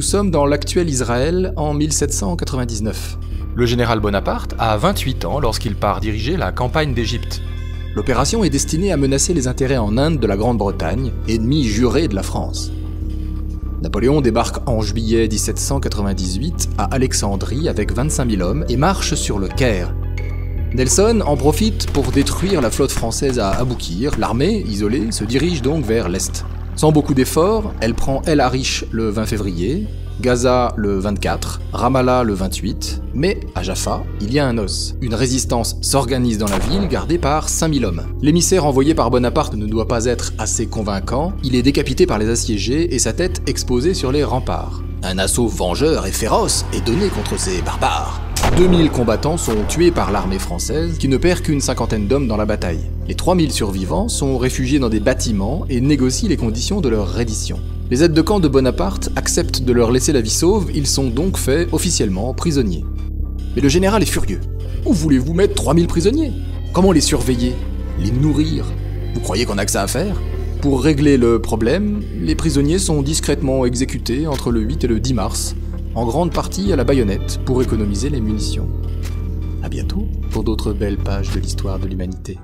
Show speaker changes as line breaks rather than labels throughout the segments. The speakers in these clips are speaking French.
sommes dans l'actuel Israël en 1799. Le général Bonaparte a 28 ans lorsqu'il part diriger la campagne d'Égypte. L'opération est destinée à menacer les intérêts en Inde de la Grande-Bretagne, ennemi juré de la France. Napoléon débarque en juillet 1798 à Alexandrie avec 25 000 hommes et marche sur le Caire. Nelson en profite pour détruire la flotte française à Aboukir. L'armée, isolée, se dirige donc vers l'est. Sans beaucoup d'efforts, elle prend El Arish le 20 février, Gaza le 24, Ramallah le 28, mais à Jaffa, il y a un os. Une résistance s'organise dans la ville, gardée par 5000 hommes. L'émissaire envoyé par Bonaparte ne doit pas être assez convaincant, il est décapité par les assiégés et sa tête exposée sur les remparts. Un assaut vengeur et féroce est donné contre ces barbares. 2000 combattants sont tués par l'armée française, qui ne perd qu'une cinquantaine d'hommes dans la bataille. Les 3000 survivants sont réfugiés dans des bâtiments et négocient les conditions de leur reddition. Les aides de camp de Bonaparte acceptent de leur laisser la vie sauve, ils sont donc faits officiellement prisonniers. Mais le général est furieux. Où voulez-vous mettre 3000 prisonniers? Comment les surveiller? Les nourrir? Vous croyez qu'on a que ça à faire? Pour régler le problème, les prisonniers sont discrètement exécutés entre le 8 et le 10 mars, en grande partie à la baïonnette pour économiser les munitions. À bientôt pour d'autres belles pages de l'histoire de l'humanité.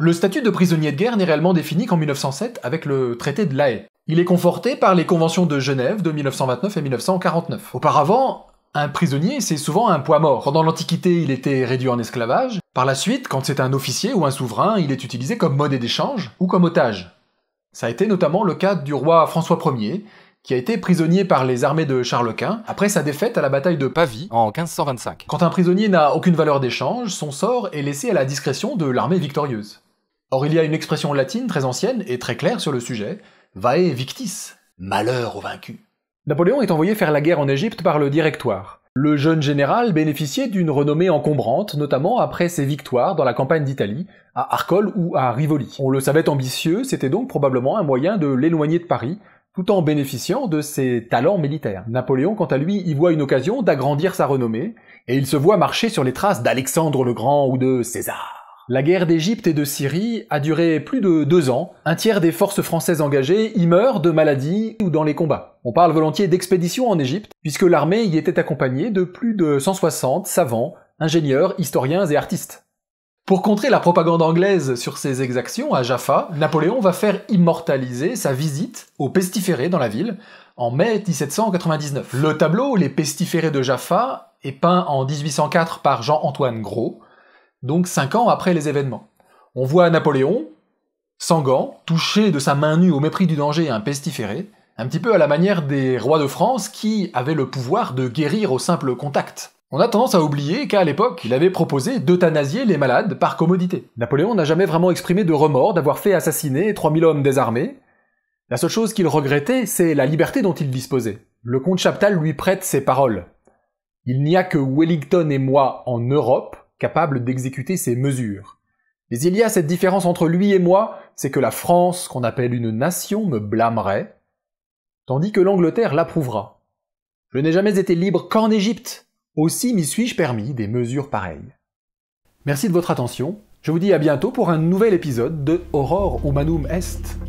Le statut de prisonnier de guerre n'est réellement défini qu'en 1907 avec le traité de La Haye. Il est conforté par les conventions de Genève de 1929 et 1949. Auparavant, un prisonnier, c'est souvent un poids mort. Pendant l'Antiquité, il était réduit en esclavage. Par la suite, quand c'est un officier ou un souverain, il est utilisé comme monnaie d'échange ou comme otage. Ça a été notamment le cas du roi François Ier, qui a été prisonnier par les armées de Charles Quint après sa défaite à la bataille de Pavie
En 1525.
Quand un prisonnier n'a aucune valeur d'échange, son sort est laissé à la discrétion de l'armée victorieuse. Or, il y a une expression latine très ancienne et très claire sur le sujet, vae victis, malheur aux vaincus. Napoléon est envoyé faire la guerre en Égypte par le Directoire. Le jeune général bénéficiait d'une renommée encombrante, notamment après ses victoires dans la campagne d'Italie, à Arcole ou à Rivoli. On le savait ambitieux, c'était donc probablement un moyen de l'éloigner de Paris, tout en bénéficiant de ses talents militaires. Napoléon, quant à lui, y voit une occasion d'agrandir sa renommée, et il se voit marcher sur les traces d'Alexandre le Grand ou de César. La guerre d'Égypte et de Syrie a duré plus de 2 ans. Un tiers des forces françaises engagées y meurent de maladie ou dans les combats. On parle volontiers d'expédition en Égypte, puisque l'armée y était accompagnée de plus de 160 savants, ingénieurs, historiens et artistes. Pour contrer la propagande anglaise sur ces exactions à Jaffa, Napoléon va faire immortaliser sa visite aux pestiférés dans la ville en mai 1799. Le tableau Les pestiférés de Jaffa est peint en 1804 par Jean-Antoine Gros, donc 5 ans après les événements. On voit Napoléon, sans gants, toucher de sa main nue au mépris du danger un pestiféré, un petit peu à la manière des rois de France qui avaient le pouvoir de guérir au simple contact. On a tendance à oublier qu'à l'époque, il avait proposé d'euthanasier les malades par commodité. Napoléon n'a jamais vraiment exprimé de remords d'avoir fait assassiner 3000 hommes désarmés. La seule chose qu'il regrettait, c'est la liberté dont il disposait. Le comte Chaptal lui prête ces paroles. « Il n'y a que Wellington et moi en Europe capable d'exécuter ces mesures. Mais il y a cette différence entre lui et moi, c'est que la France, qu'on appelle une nation, me blâmerait, tandis que l'Angleterre l'approuvera. Je n'ai jamais été libre qu'en Égypte, aussi m'y suis-je permis des mesures pareilles. » Merci de votre attention, je vous dis à bientôt pour un nouvel épisode de Horror Humanum Est.